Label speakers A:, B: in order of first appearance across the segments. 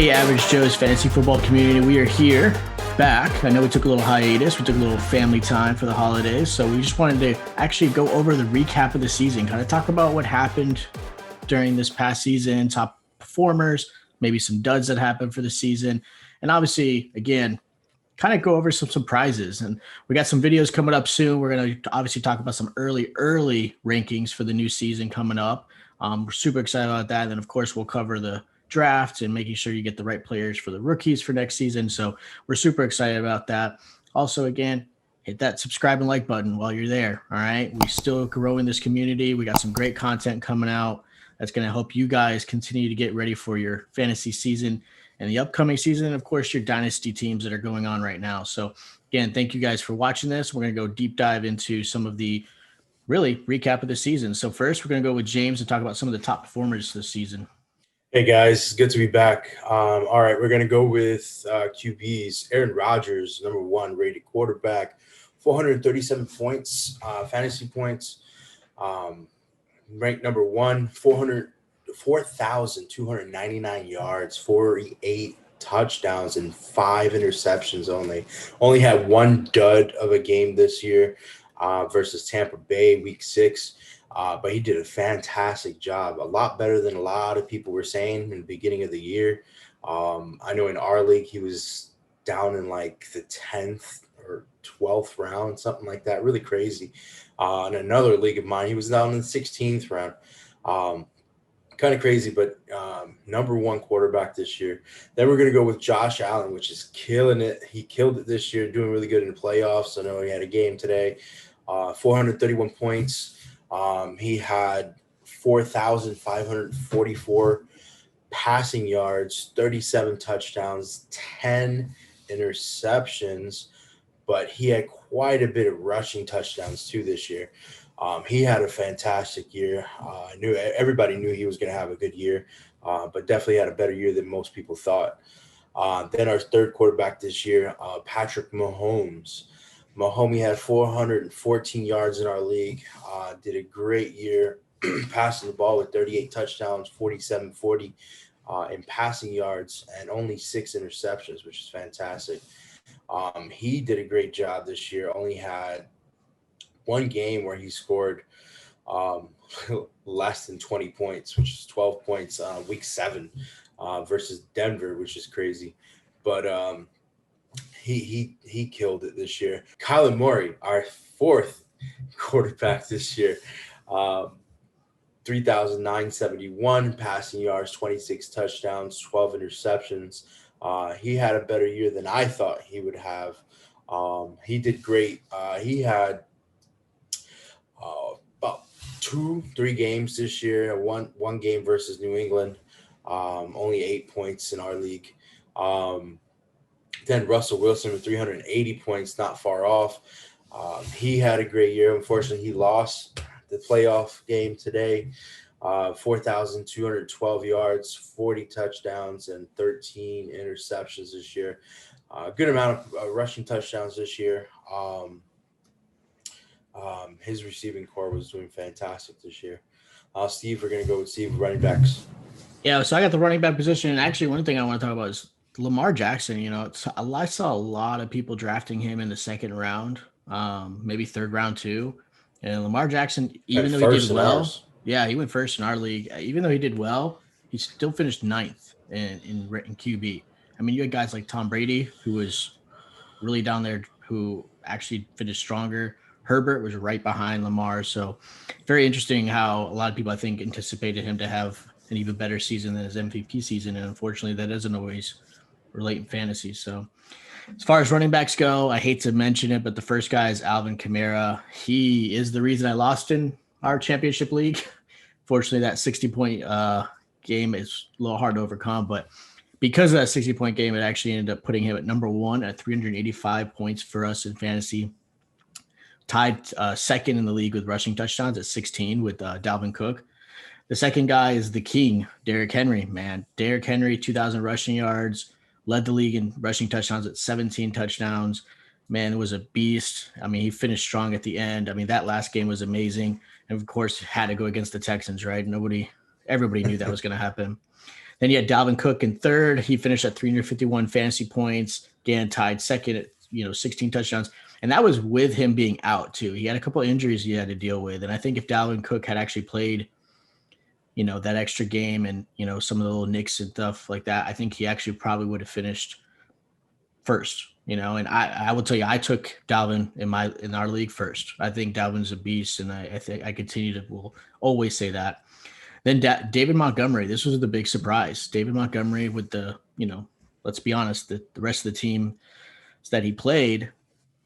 A: Hey, Average Joe's fantasy football community. We are here back. I know we took a little hiatus. We took a little family time for the holidays. So we just wanted to actually go over the recap of the season, kind of talk about what happened during this past season, top performers, maybe some duds that happened for the season. And obviously, again, kind of go over some surprises. And we got some videos coming up soon. We're going to obviously talk about some early rankings for the new season coming up. We're super excited about that. And then, of course, we'll cover the draft and making sure you get the right players for the rookies for next season. So we're super excited about that. Also, again, hit that subscribe and like button while you're there. All right. We still growing this community. We got some great content coming out that's going to help you guys continue to get ready for your fantasy season and the upcoming season. And of course, your dynasty teams that are going on right now. So again, thank you guys for watching this. We're going to go deep dive into some of the really recap of the season. So first, we're going to go with James and talk about some of the top performers this season.
B: Hey guys, good to be back. All right, we're gonna go with QBs. Aaron Rodgers, number one rated quarterback, 437 points, fantasy points. Ranked number one, 4,299 yards, 48 touchdowns, and 5 interceptions only. Only had one dud of a game this year versus Tampa Bay, week 6. But he did a fantastic job, a lot better than a lot of people were saying in the beginning of the year. I know in our league, he was down in like the 10th or 12th round, something like that, really crazy. In another league of mine, he was down in the 16th round. Kind of crazy, but number one quarterback this year. Then we're going to go with Josh Allen, which is killing it. He killed it this year, doing really good in the playoffs. I know he had a game today, 431 points. He had 4,544 passing yards, 37 touchdowns, 10 interceptions, but he had quite a bit of rushing touchdowns too this year. He had a fantastic year. Everybody knew he was going to have a good year, but definitely had a better year than most people thought. Then our third quarterback this year, Patrick Mahomes. Mahomes had 414 yards in our league, did a great year, passing the ball with 38 touchdowns, 47-40 in passing yards, and only 6 interceptions, which is fantastic. He did a great job this year, only had one game where he scored less than 20 points, which is 12 points week 7 versus Denver, which is crazy. But he killed it this year. Kylo Mori, our fourth quarterback this year, 3,971 passing yards, 26 touchdowns, 12 interceptions. He had a better year than I thought he would have. He did great. He had about 2-3 games this year. One game versus New England, only 8 points in our league. Then Russell Wilson with 380 points, not far off. He had a great year. Unfortunately, he lost the playoff game today. 4,212 yards, 40 touchdowns, and 13 interceptions this year. Good amount of rushing touchdowns this year. His receiving core was doing fantastic this year. Steve, we're going to go with Steve, running backs.
A: Yeah, so I got the running back position. And actually, one thing I want to talk about is Lamar Jackson. I saw a lot of people drafting him in the second round, maybe third round too. And Lamar Jackson, even though he did well, he went first in our league. Even though he did well, he still finished 9th in QB. I mean, you had guys like Tom Brady, who was really down there, who actually finished stronger. Herbert was right behind Lamar. So very interesting how a lot of people, I think, anticipated him to have an even better season than his MVP season. And unfortunately, that doesn't always relate in fantasy. So as far as running backs go, I hate to mention it, but the first guy is Alvin Kamara. He is the reason I lost in our championship league. Fortunately, that 60-point game is a little hard to overcome, but because of that 60-point game, it actually ended up putting him at number 1 at 385 points for us in fantasy. Tied second in the league with rushing touchdowns at 16 with Dalvin Cook. The second guy is the king, Derrick Henry, man. Derrick Henry, 2,000 rushing yards, led the league in rushing touchdowns at 17 touchdowns. Man, it was a beast. I mean, he finished strong at the end. I mean, that last game was amazing. And of course, had to go against the Texans, right? Everybody knew that was going to happen. Then you had Dalvin Cook in third. He finished at 351 fantasy points. Again, tied second at 16 touchdowns. And that was with him being out too. He had a couple of injuries he had to deal with. And I think if Dalvin Cook had actually played, that extra game and, some of the little nicks and stuff like that, I think he actually probably would have finished first, and I will tell you, I took Dalvin in our league first. I think Dalvin's a beast. And I think I will always say that. Then David Montgomery, this was the big surprise. David Montgomery with the, let's be honest, the rest of the team that he played,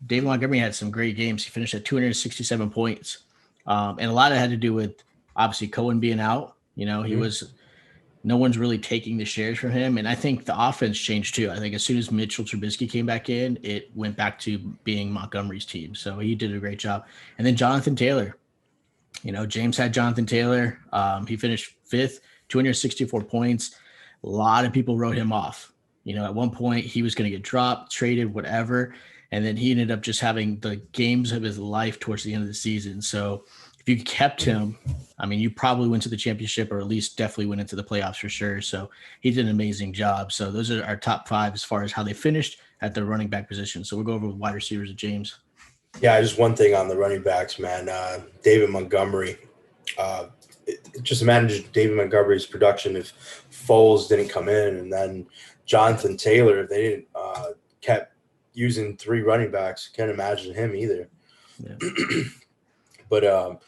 A: David Montgomery had some great games. He finished at 267 points. And a lot of it had to do with obviously Cohen being out. He was, no one's really taking the shares from him. And I think the offense changed too. I think as soon as Mitchell Trubisky came back in, it went back to being Montgomery's team. So he did a great job. And then Jonathan Taylor. James had Jonathan Taylor. He finished fifth, 264 points. A lot of people wrote him off. At one point he was going to get dropped, traded, whatever. And then he ended up just having the games of his life towards the end of the season. So if you kept him, you probably went to the championship, or at least definitely went into the playoffs for sure. So he did an amazing job. So those are our top five as far as how they finished at the running back position. So we'll go over with wide receivers with James.
B: Yeah, just one thing on the running backs, man. David Montgomery. Just imagine David Montgomery's production if Foles didn't come in, and then Jonathan Taylor, if they didn't kept using three running backs. Can't imagine him either. Yeah. But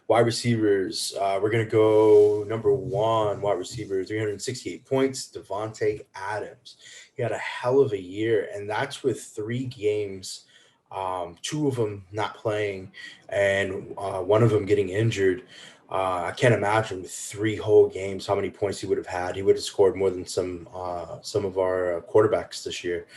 B: wide receivers, we're going to go number one, wide receiver, 368 points, Devonte Adams. He had a hell of a year, and that's with 3 games, 2 of them not playing, and one of them getting injured. I can't imagine with 3 whole games how many points he would have had. He would have scored more than some of our quarterbacks this year.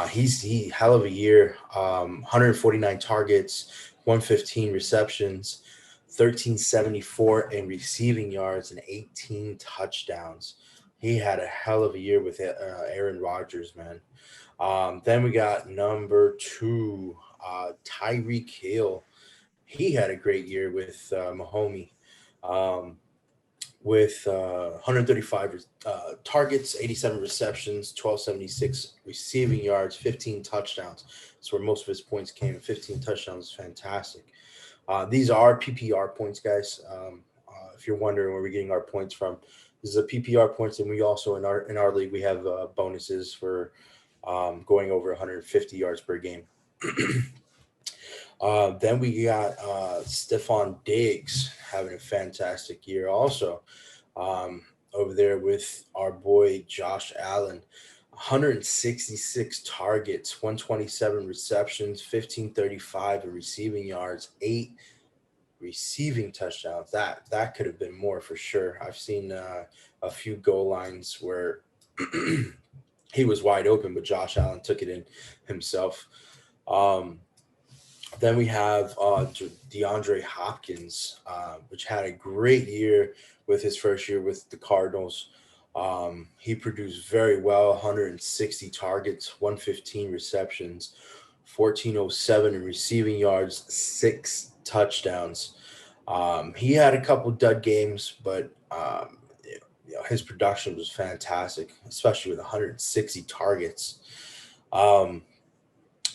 B: He hell of a year. 149 targets, 115 receptions, 1374 in receiving yards, and 18 touchdowns. He had a hell of a year with Aaron Rodgers, man. Then we got number 2, Tyreek Hill. He had a great year with Mahomes. With 135 targets, 87 receptions, 1276 receiving yards, 15 touchdowns. That's where most of his points came. 15 touchdowns is fantastic. These are PPR points, guys. If you're wondering where we're getting our points from, this is a PPR points, and we also in our league we have bonuses for going over 150 yards per game. Then we got Stefan Diggs having a fantastic year also over there with our boy Josh Allen. 166 targets, 127 receptions, 1535 in receiving yards, 8 receiving touchdowns. That could have been more for sure. I've seen a few goal lines where he was wide open, but Josh Allen took it in himself. Then we have DeAndre Hopkins, which had a great year with his first year with the Cardinals. He produced very well, 160 targets, 115 receptions, 1407 in receiving yards, 6 touchdowns. He had a couple dud games, but his production was fantastic, especially with 160 targets.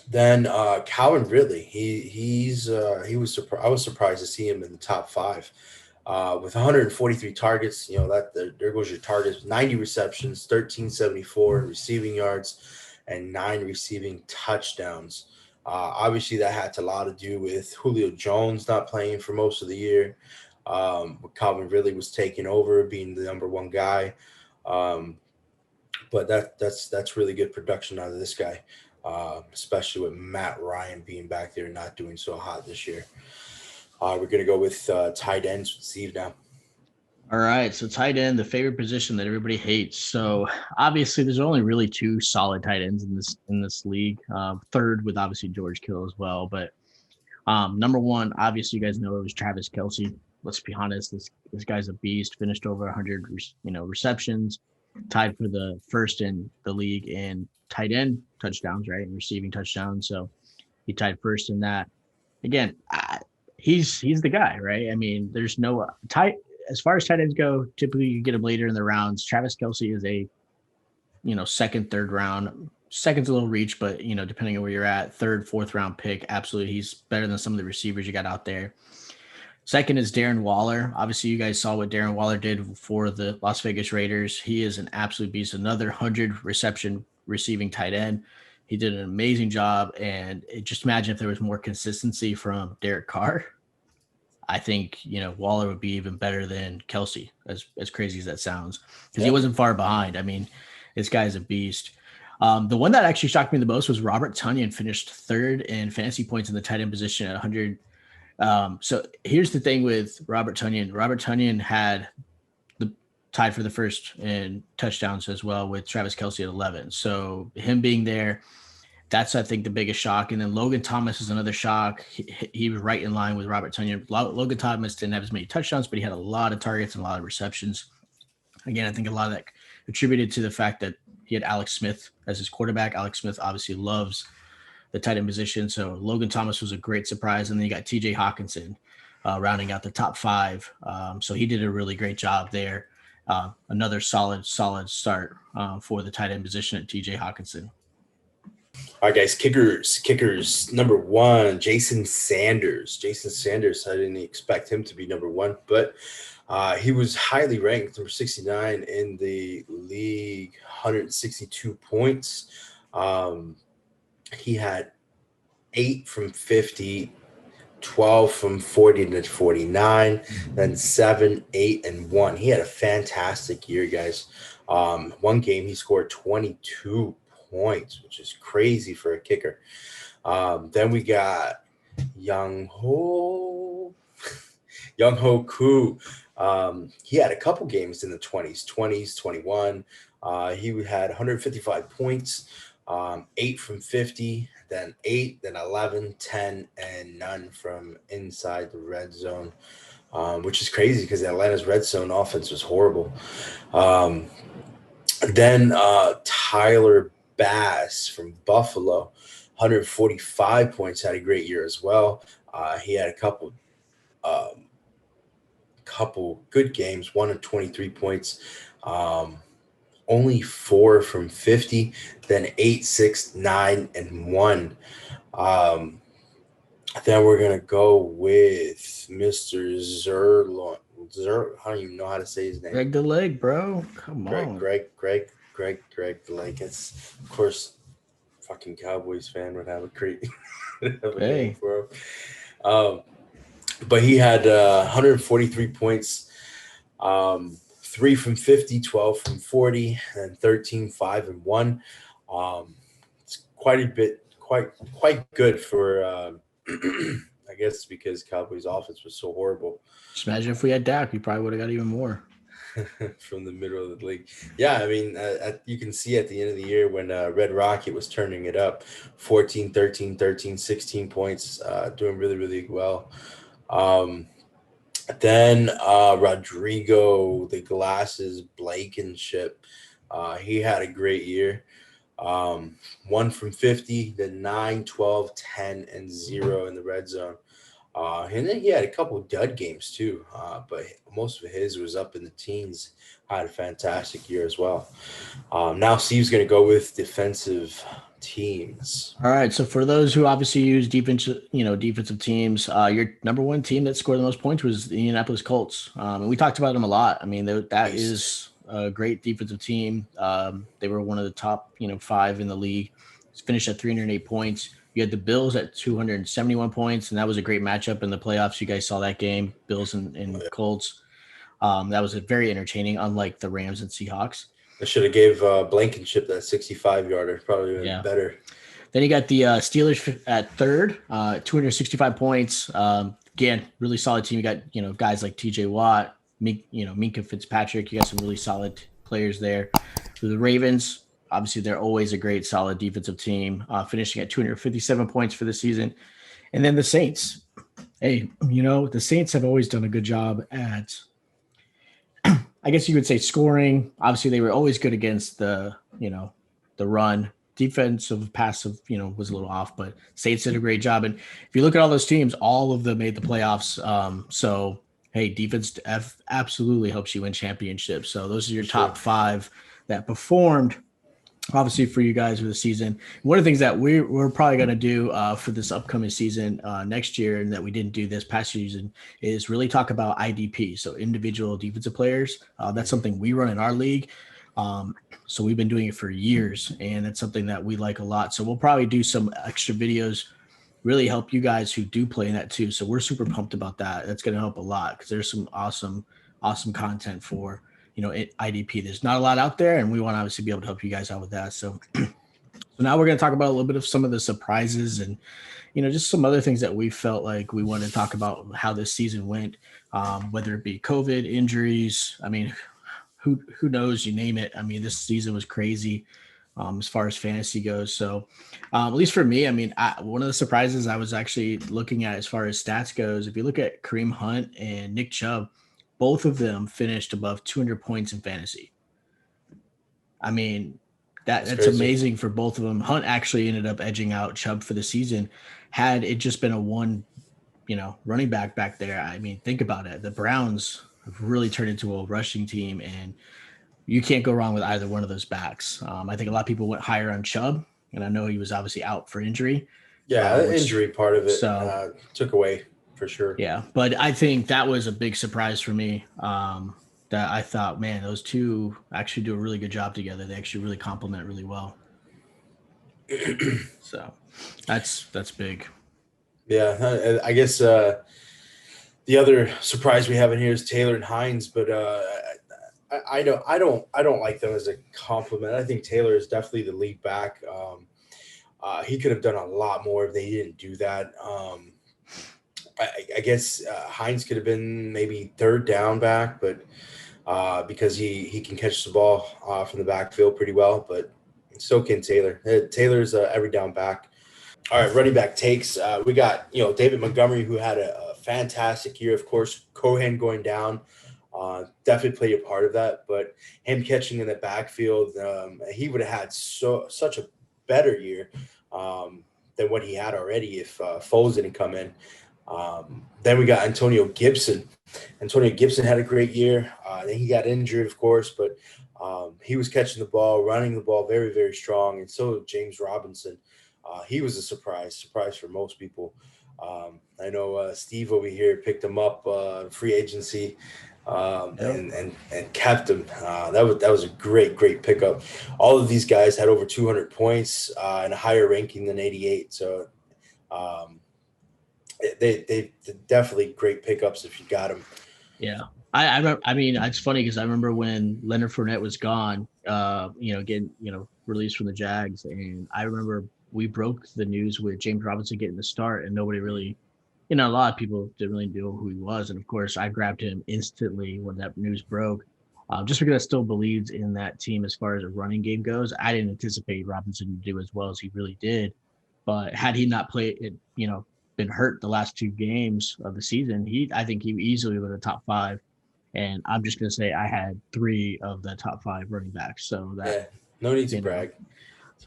B: Then Calvin Ridley, I was surprised to see him in the top 5 with 143 targets. There goes your targets. 90 receptions, 1374 receiving yards, and 9 receiving touchdowns. Obviously, that had a lot to do with Julio Jones not playing for most of the year. Calvin Ridley was taking over, being the number 1 guy. But that's really good production out of this guy. Especially with Matt Ryan being back there not doing so hot this year. We're going to go with tight ends with Steve now.
A: All right, so tight end, the favorite position that everybody hates. So obviously there's only really 2 solid tight ends in this league. Third with obviously George Kittle as well. But number 1, obviously you guys know it was Travis Kelsey. Let's be honest, this guy's a beast. Finished over 100 receptions, tied for the first in the league in tight end touchdowns, right? And receiving touchdowns. So he tied first in that. Again, he's the guy, right? There's no as far as tight ends go, typically you get them later in the rounds. Travis Kelsey is a, second, third round. Second's a little reach, but, depending on where you're at, third, fourth round pick, absolutely. He's better than some of the receivers you got out there. Second is Darren Waller. Obviously, you guys saw what Darren Waller did for the Las Vegas Raiders. He is an absolute beast, another 100 reception receiving tight end. He did an amazing job, and just imagine if there was more consistency from Derek Carr. I think, Waller would be even better than Kelsey, as crazy as that sounds, because he wasn't far behind. I mean, this guy's a beast. The one that actually shocked me the most was Robert Tonyan finished third in fantasy points in the tight end position at 100. So here's the thing with Robert Tonyan. Robert Tonyan had the tied for the first in touchdowns as well with Travis Kelsey at 11. So him being there, that's, I think, the biggest shock. And then Logan Thomas is another shock. He was right in line with Robert Tonyan. Logan Thomas didn't have as many touchdowns, but he had a lot of targets and a lot of receptions. Again, I think a lot of that attributed to the fact that he had Alex Smith as his quarterback. Alex Smith obviously loves the tight end position. So Logan Thomas was a great surprise. And then you got TJ Hawkinson rounding out the top five. So he did a really great job there. Another solid start for the tight end position at TJ Hawkinson.
B: All right, guys, kickers. Number one, Jason Sanders. I didn't expect him to be number one, but he was highly ranked, number 69 in the league, 162 points. He had 8 from 50, 12 from 40 to 49, then 7, 8, and 1. He had a fantastic year, guys. One game he scored 22 points, which is crazy for a kicker. Then we got Young Ho Koo. He had a couple games in the 20s, 21. He had 155 points, 8 from 50, then 8, then 11, 10, and none from inside the red zone, which is crazy because Atlanta's red zone offense was horrible. Then Tyler Bass from Buffalo, 145 points, had a great year as well. He had a couple good games, 1 of 23 points, only 4 from 50, then 8, 6, 9, and 1. Then we're going to go with Mr. Zerlon. I don't even know how to say his name.
A: Greg the Leg, bro. Come on.
B: Greg the Leg. It's, of course, fucking Cowboys fan would have a great name for him. But he had 143 points, 3 from 50, 12 from 40, and 13, 5, and 1. It's quite good for I guess because Cowboys offense was so horrible.
A: Just imagine if we had Dak, we probably would have got even more.
B: From the middle of the league. Yeah, I mean, you can see at the end of the year when Red Rocket was turning it up, 14, 13, 16 points, doing really, really well. Then Rodrigo, the Glasses Blankenship, he had a great year. 1 from 50, then 9, 12, 10, and 0 in the red zone. And then he had a couple of dud games too, but most of his was up in the teens. Had a fantastic year as well. Now Steve's going to go with defensive teams.
A: All right. So for those who obviously use defensive teams, your number one team that scored the most points was the Indianapolis Colts. And we talked about them a lot. I mean, that is a great defensive team. They were one of the top, 5 in the league. Finished at 308 points. You had the Bills at 271 points, and that was a great matchup in the playoffs. You guys saw that game, Bills and Colts. That was very entertaining, unlike the Rams and Seahawks.
B: I should have gave Blankenship that 65-yarder. Probably would have been better.
A: Then you got the Steelers at third, 265 points. Again, really solid team. You got, guys like TJ Watt, Minka Fitzpatrick. You got some really solid players there. For the Ravens, obviously, they're always a great, solid defensive team, finishing at 257 points for the season. And then the Saints. Hey, the Saints have always done a good job at, I guess you could say, scoring. Obviously, they were always good against the run. Defensive, passive, was a little off, but Saints did a great job. And if you look at all those teams, all of them made the playoffs. So hey, defense absolutely helps you win championships. So those are your
B: For
A: top
B: sure.
A: 5 that performed. Obviously, for you guys for the season, one of the things that we're probably going to do for this upcoming season next year, and that we didn't do this past season, is really talk about IDP, so individual defensive players. That's something we run in our league. So we've been doing it for years, and it's something that we like a lot. So we'll probably do some extra videos, really help you guys who do play in that too. So we're super pumped about that. That's going to help a lot because there's some awesome content for IDP. There's not a lot out there, and we want to obviously be able to help you guys out with that. So now we're going to talk about a little bit of some of the surprises and just some other things that we felt like we wanted to talk about how this season went, whether it be COVID, injuries. I mean, who knows? You name it. I mean, this season was crazy as far as fantasy goes. So at least for me, I mean, one of the surprises I was actually looking at as far as stats goes, if you look at Kareem Hunt and Nick Chubb, both of them finished above 200 points in fantasy. I mean, that's amazing for both of them. Hunt actually ended up edging out Chubb for the season. Had it just been a one, running back there, I mean, think about it. The Browns have really turned into a rushing team, and you can't go wrong with either one of those backs. I think a lot of people went higher on Chubb, and I know he was obviously out for injury.
B: Yeah, the injury part of it took away for sure.
A: Yeah, but I think that was a big surprise for me. That I thought, man, those two actually do a really good job together. They actually really complement really well. So that's big.
B: Yeah, I guess the other surprise we have in here is Taylor and Hines, but I don't like them as a compliment. I think Taylor is definitely the lead back. He could have done a lot more if they didn't do that. I guess Hines could have been maybe third down back, but because he can catch the ball from the backfield pretty well, but so can Taylor. Taylor's every down back. All right, running back takes. We got David Montgomery, who had a fantastic year. Of course, Cohen going down definitely played a part of that, but him catching in the backfield, he would have had such a better year than what he had already if Foles didn't come in. Then we got Antonio Gibson. Antonio Gibson had a great year. Then he got injured, of course, but he was catching the ball, running the ball very, very strong. And so James Robinson. He was a surprise for most people. I know Steve over here picked him up free agency and kept him. That was a great pickup. All of these guys had over 200 points and a higher ranking than 88. So they definitely great pickups if you got them.
A: Yeah. I mean, it's funny because I remember when Leonard Fournette was gone, getting, released from the Jags. And I remember we broke the news with James Robinson getting the start, and nobody really, a lot of people didn't really know who he was. And of course, I grabbed him instantly when that news broke, just because I still believed in that team as far as a running game goes. I didn't anticipate Robinson to do as well as he really did. But had he not played it, been hurt the last 2 games of the season, I think he easily would have top 5. And I'm just going to say I had 3 of the top 5 running backs. So that
B: no need to brag.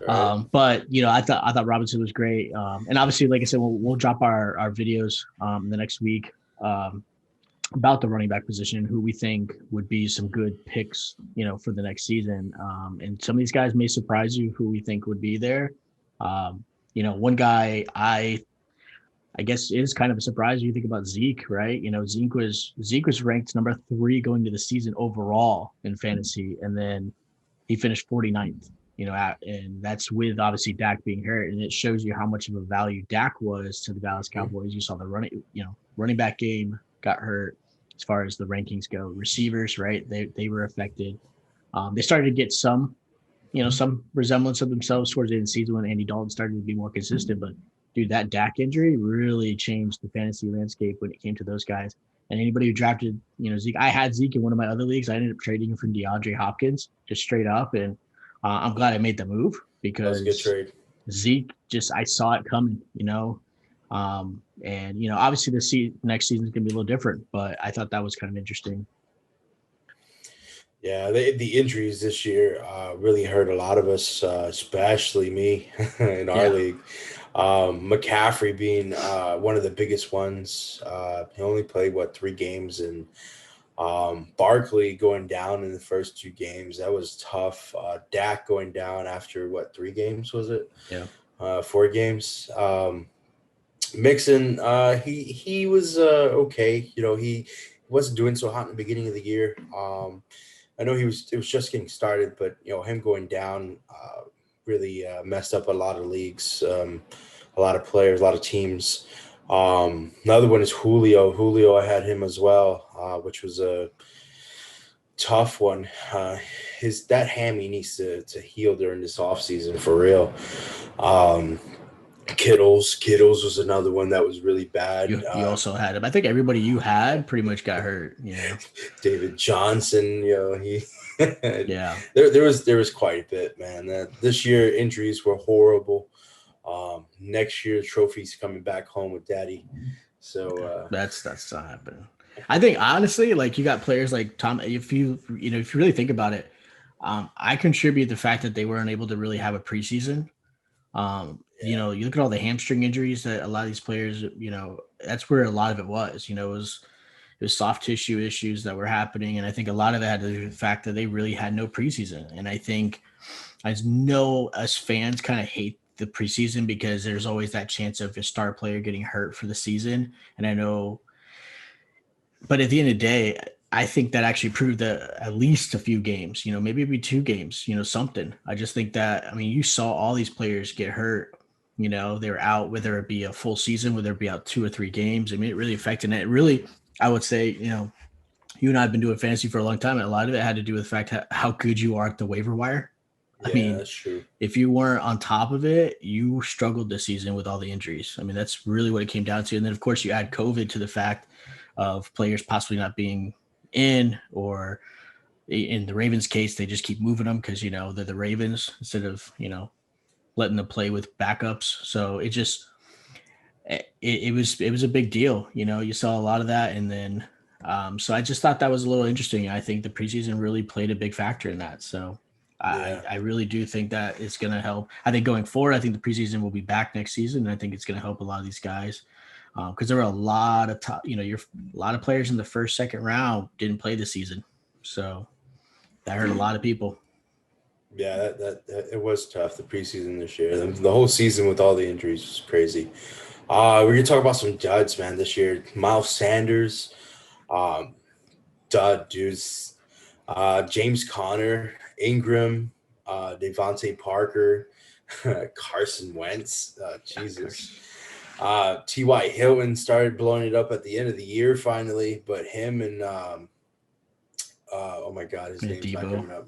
A: Right. But I thought Robinson was great. And obviously, like I said, we'll drop our videos the next week about the running back position, who we think would be some good picks, for the next season. And some of these guys may surprise you who we think would be there. One guy I guess is kind of a surprise. You think about Zeke, right? Zeke was ranked number 3 going to the season overall in fantasy, and then he finished 49th. And that's with obviously Dak being hurt, and it shows you how much of a value Dak was to the Dallas Cowboys. You saw the running back game got hurt. As far as the rankings go, receivers, right? They were affected. They started to get some resemblance of themselves towards the end of the season when Andy Dalton started to be more consistent, but dude, that Dak injury really changed the fantasy landscape when it came to those guys. And anybody who drafted, Zeke, I had Zeke in one of my other leagues. I ended up trading him for DeAndre Hopkins just straight up. And I'm glad I made the move because
B: that was a good trade.
A: Zeke I saw it coming, and, obviously the next season is going to be a little different, but I thought that was kind of interesting.
B: Yeah, the injuries this year really hurt a lot of us, especially me in our league. McCaffrey being one of the biggest ones. He only played 3 games, and Barkley going down in the first 2 games. That was tough. Dak going down after 3 games was it?
A: Yeah.
B: 4 games. Mixon, he was okay. He wasn't doing so hot in the beginning of the year. I know it was just getting started, but him going down really messed up a lot of leagues, a lot of players, a lot of teams. Another one is Julio. Julio, I had him as well, which was a tough one. That hammy needs to heal during this offseason for real. Kittles was another one that was really bad.
A: You also had him. I think everybody you had pretty much got hurt.
B: David Johnson, he
A: yeah.
B: There was quite a bit, man. This year injuries were horrible. Next year trophies coming back home with daddy. So
A: that's not happening. I think honestly, like you got players like Tom. If you really think about it, I contribute the fact that they weren't able to really have a preseason. You look at all the hamstring injuries that a lot of these players, that's where a lot of it was. It was soft tissue issues that were happening, and I think a lot of it had to do with the fact that they really had no preseason. And I think us fans kind of hate the preseason because there's always that chance of a star player getting hurt for the season. And I know, but at the end of the day, I think that actually proved that at least a few games, maybe it'd be 2 games, something. I just think that, you saw all these players get hurt, they were out, whether it be a full season, whether it be out 2 or 3 games. It really affected it. Really, I would say, you and I have been doing fantasy for a long time. And a lot of it had to do with the fact how good you are at the waiver wire.
B: Yeah, that's true.
A: If you weren't on top of it, you struggled this season with all the injuries. That's really what it came down to. And then, of course, you add COVID to the fact of players possibly not being in, or in the Ravens case, they just keep moving them because, they're the Ravens instead of, letting them play with backups. So it was a big deal. You saw a lot of that. And then, so I just thought that was a little interesting. I think the preseason really played a big factor in that. So I really do think that it's going to help. I think going forward, I think the preseason will be back next season. And I think it's going to help a lot of these guys. Because there were a lot of a lot of players in the first, second round didn't play this season. So that hurt a lot of people.
B: Yeah, that it was tough, the preseason this year. The whole season with all the injuries was crazy. We're going to talk about some duds, man, this year. Miles Sanders, dud, dudes. James Conner, Ingram, Devontae Parker, Carson Wentz. Jesus. T.Y. Hilton started blowing it up at the end of the year finally, but him and oh my God, his name's not coming up.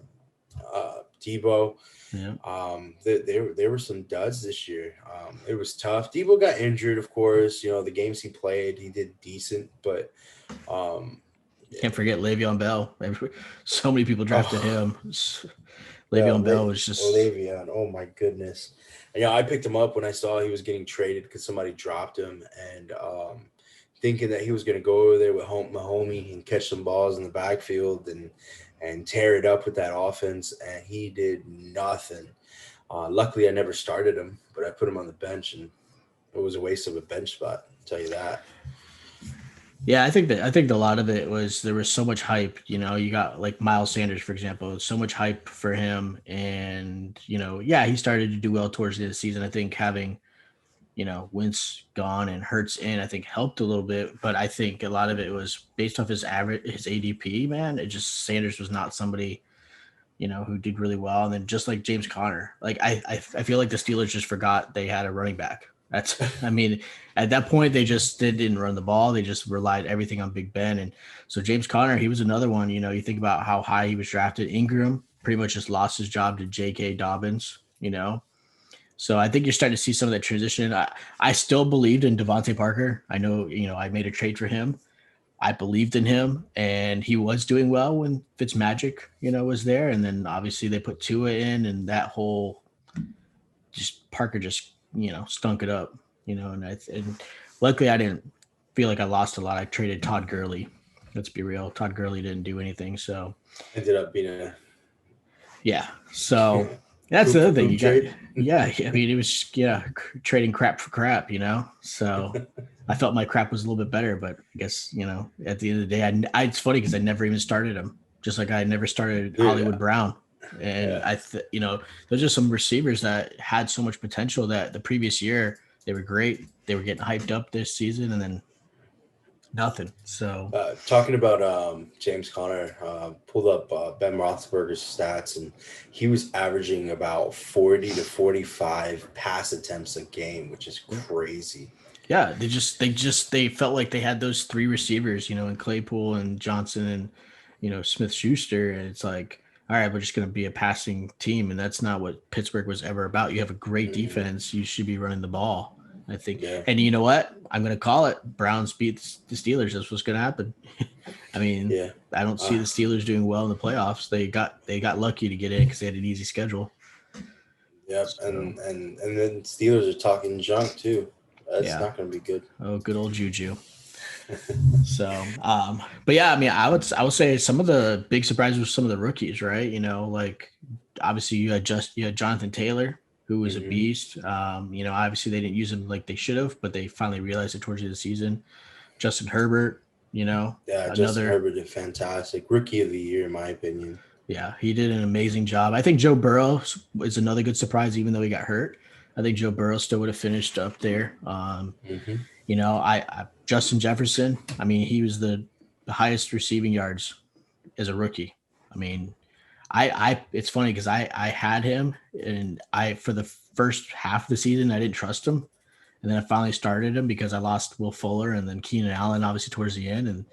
B: Debo. Yeah. There were some duds this year. It was tough. Debo got injured, of course. The games he played, he did decent, but
A: can't forget Le'Veon Bell. So many people drafted him. Le'Veon Bell was just
B: Le'Veon. Oh my goodness. And, I picked him up when I saw he was getting traded because somebody dropped him, and thinking that he was going to go over there with my homie and catch some balls in the backfield and tear it up with that offense, and he did nothing. Luckily, I never started him, but I put him on the bench, and it was a waste of a bench spot. I'll tell you that.
A: Yeah, I think a lot of it was there was so much hype. You got like Miles Sanders, for example, so much hype for him, and he started to do well towards the end of the season. I think having Wentz gone and Hurts in, I think helped a little bit, but I think a lot of it was based off his ADP. Man, it just Sanders was not somebody who did really well, and then just like James Conner, like I feel like the Steelers just forgot they had a running back. At that point, they didn't run the ball. They just relied everything on Big Ben. And so James Conner, he was another one. You think about how high he was drafted. Ingram pretty much just lost his job to J.K. Dobbins, So I think you're starting to see some of that transition. I still believed in Devontae Parker. I know, I made a trade for him. I believed in him, and he was doing well when Fitzmagic, was there. And then obviously they put Tua in, and that whole Parker stunk it up, and luckily I didn't feel like I lost a lot. I traded Todd Gurley. Let's be real. Todd Gurley didn't do anything. So
B: ended up being
A: yeah. So That's the other thing.
B: Boom
A: You got,
B: trade.
A: yeah. I mean, it was trading crap for crap. So I felt my crap was a little bit better, but I guess at the end of the day, it's funny because I never even started him. Just like I never started Hollywood Brown, and those are some receivers that had so much potential that the previous year they were great. They were getting hyped up this season, and then nothing. So
B: Talking about James Conner, pulled up Ben Roethlisberger's stats, and he was averaging about 40 to 45 pass attempts a game, which is crazy.
A: Yeah, they felt like they had those three receivers, in Claypool and Johnson and Smith Schuster, and it's like, all right, we're just going to be a passing team, and that's not what Pittsburgh was ever about. You have a great defense, you should be running the ball. I think, and you know what? I'm going to call it. Browns beat the Steelers. That's what's going to happen. I mean, I don't see the Steelers doing well in the playoffs. They got lucky to get in because they had an easy schedule.
B: Yep, so. and then Steelers are talking junk too. That's not going to be good.
A: Oh, good old Juju. So, but yeah, I mean, I would say some of the big surprises were some of the rookies, right? Like obviously you had Jonathan Taylor, who was a beast. Obviously they didn't use him like they should have, but they finally realized it towards the end of the season. Justin Herbert,
B: Justin Herbert did fantastic. Rookie of the year, in my opinion.
A: Yeah, he did an amazing job. I think Joe Burrow is another good surprise, even though he got hurt. I think Joe Burrow still would have finished up there. Justin Jefferson, I mean, he was the highest receiving yards as a rookie. I mean, it's funny because I had him, and for the first half of the season I didn't trust him, and then I finally started him because I lost Will Fuller and then Keenan Allen obviously towards the end, and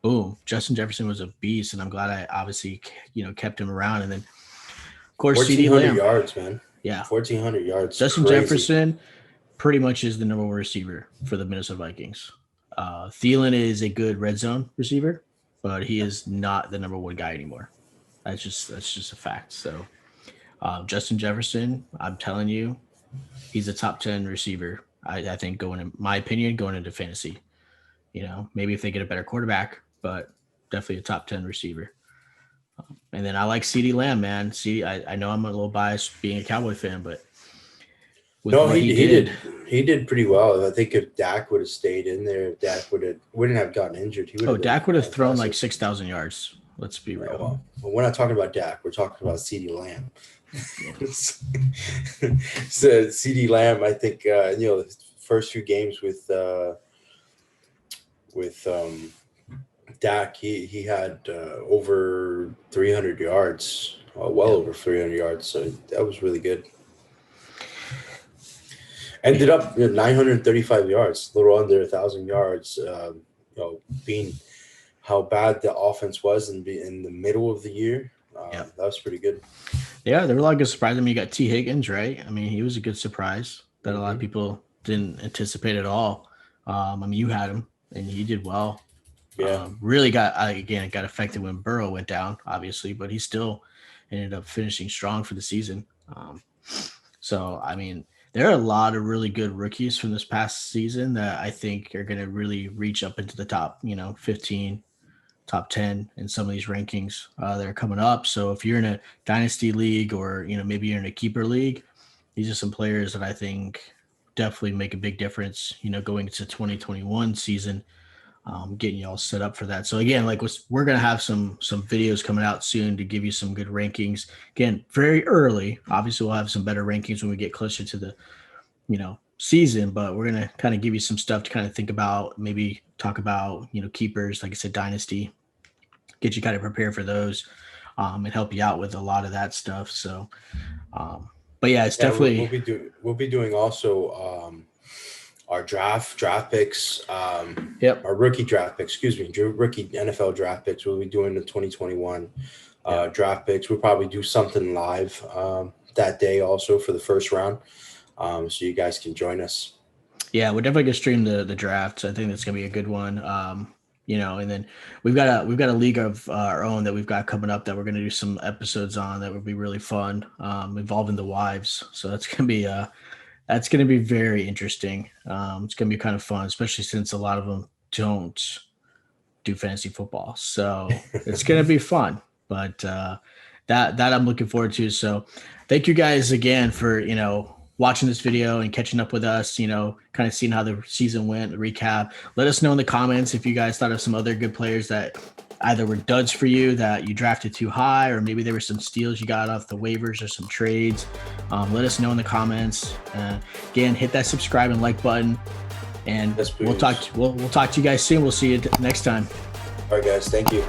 A: boom, Justin Jefferson was a beast, and I'm glad I obviously kept him around. And then of course
B: 1,400 yards, man.
A: Yeah,
B: 1,400 yards.
A: Justin Jefferson pretty much is the number one receiver for the Minnesota Vikings. Thielen is a good red zone receiver, but he is not the number one guy anymore. That's just a fact. So Justin Jefferson, I'm telling you, he's a top 10 receiver. I think going into fantasy. Maybe if they get a better quarterback, but definitely a top 10 receiver. And then I like CeeDee Lamb, man. I know I'm a little biased being a Cowboy fan, but
B: he did pretty well. I think if Dak would have stayed in there, if Dak wouldn't have gotten injured,
A: Dak would have thrown like 6,000 yards. Let's be real.
B: Well, but we're not talking about Dak. We're talking about CeeDee Lamb. So CeeDee Lamb, I think the first few games with Dak, he had over 300 yards, over 300 yards. So that was really good. Ended up 935 yards, a little under 1,000 yards. Being how bad the offense was in the middle of the year, that was pretty good.
A: Yeah, there were a lot of good surprises. I mean, you got T. Higgins, right? I mean, he was a good surprise that a lot of people didn't anticipate at all. I mean, you had him, and he did well.
B: Yeah,
A: really got affected when Burrow went down, obviously, but he still ended up finishing strong for the season. So, I mean, there are a lot of really good rookies from this past season that I think are going to really reach up into the top, 15, top 10 in some of these rankings that are coming up. So if you're in a dynasty league or, maybe you're in a keeper league, these are some players that I think definitely make a big difference, going into 2021 season, getting you all set up for that. So again, like we're going to have some videos coming out soon to give you some good rankings. Again, very early. Obviously we'll have some better rankings when we get closer to the, season, but we're going to kind of give you some stuff to kind of think about, maybe talk about, keepers, like I said, dynasty, get you kind of prepared for those, and help you out with a lot of that stuff. So, but yeah, it's definitely,
B: we'll be doing also, our draft picks, our rookie draft picks, rookie NFL draft picks. We'll be doing the 2021 draft picks. We'll probably do something live that day also for the first round, so you guys can join us.
A: Yeah, we're definitely gonna stream the draft. So I think that's gonna be a good one. And then we've got a league of our own that we've got coming up that we're gonna do some episodes on that would be really fun, involving the wives. So that's gonna be very interesting. It's going to be kind of fun, especially since a lot of them don't do fantasy football. So it's going to be fun. But that I'm looking forward to. So thank you guys again for, watching this video and catching up with us, kind of seeing how the season went, the recap. Let us know in the comments if you guys thought of some other good players that either were duds for you that you drafted too high, or maybe there were some steals you got off the waivers or some trades. Let us know in the comments. Again, hit that subscribe and like button, and we'll talk to you guys soon. We'll see you next time.
B: All right, guys. Thank you.